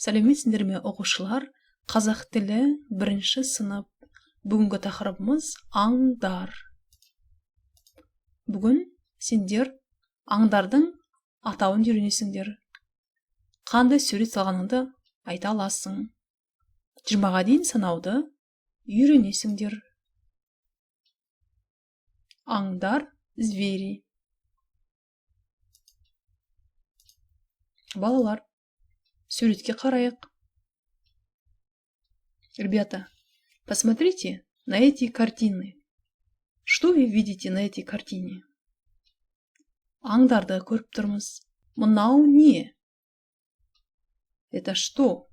Сәлеметсіңдер ме, оқушылар? Қазақ тілі 1-ші сынып. Бүгінгі тақырыбымыз аңдар. Бүгін сендер аңдардың атауын үйренесіңдер. Қандай сурет салғаныңды айта аласың. 20-ға дейін санауды үйренесіңдер. Аңдар, звери. Балалар, суретке қарайық. Ребята, посмотрите на эти картины. Что вы видите на этой картине? Аңдарды көріп тұрмыз. Мынау не? Это что?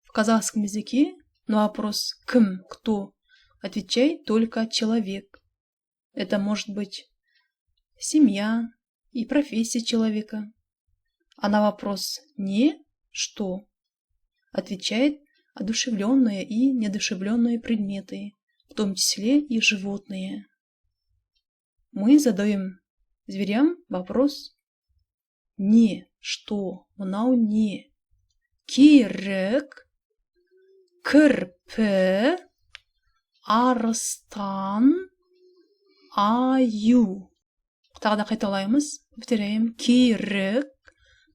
В казахском языке на вопрос «кім?», «кто?» отвечает только человек. Это может быть семья и профессия человека. А на вопрос «не?», «что?» отвечает одушевленные и неодушевленные предметы, в том числе и животные. Мы задаем зверям вопрос «не?», «что?», «мынау не?», «керек?», «кірпі?», «арыстан?», «аю?». Тағы да қайталаймыз, повторяем: «керек»,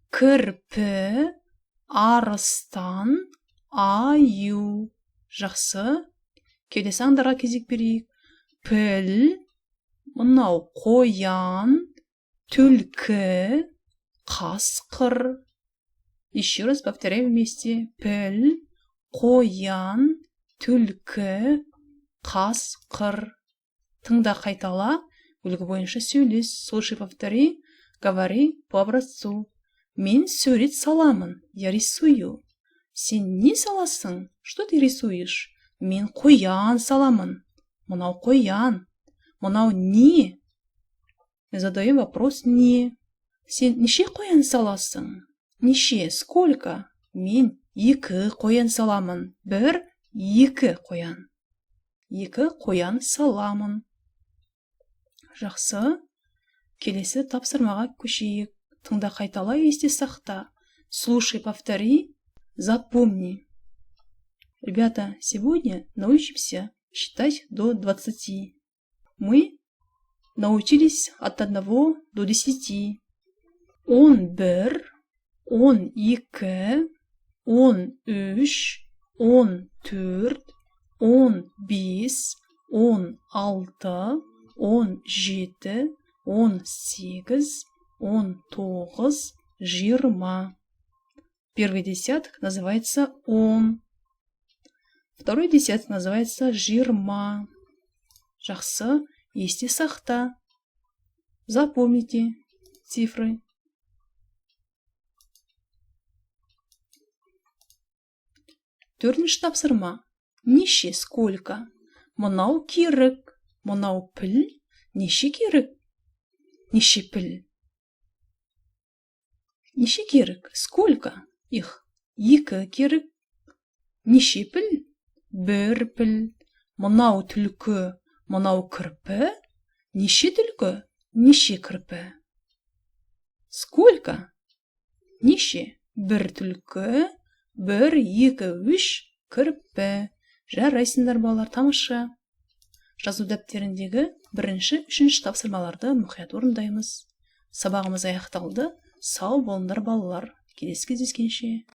«кірпі», «арыстан», «аю». Жақсы. Келесі аңдарға кезек берейік. Піл, мынау қоян, түлкі, қасқыр. Еще раз повторяем вместе. Піл, қоян, түлкі, қасқыр. Тыңда, қайтала, үлгі бойынша сөйлес. Слушай, повтори, говори по образцу. Мен сурет саламын, я рисую. Сен не саласың? Что ты рисуешь? Мен қоян саламын. Мынау қоян. Мынау не? Задаем вопрос не. Сен неше қоян саласың? Неше? Сколько? Мен 2 қоян саламын. 1, 2 қоян. 2 қоян саламын. Жақсы. Келесі тапсырмаға көшейік. Тыңда, қайтала, есте сақта. Слушай, повтори, запомни. Ребята, сегодня научимся считать до 20. Мы научились от 1 до 10. 11, 12, 13, 14, 15, 16, 17, 18, 19, 20. Первый десяток называется он. Второй десяток называется жирма. Жақсы, есте сақта. Запомните цифры. Төртінші тапсырма. Неше, сколько? Мынау керек, мынау піл. Неше керек? Неше піл? Неше керек? Сколько их? 2 керек. Неше піл? 1 піл. Мынау түлкі, мынау кірпі. Неше түлкі? Неше кірпі? Сколько? Неше? 1 түлкі, 1, 2, 3 кірпі. Жарайсыңдар, балалар, тамаша. Жазу дәптеріндегі 1-ші, 3-ші тапсырмаларды мұқият орындаймыз. Сабағымыз аяқталды. Сау болыңдар, балалар. Келесі кездескенше.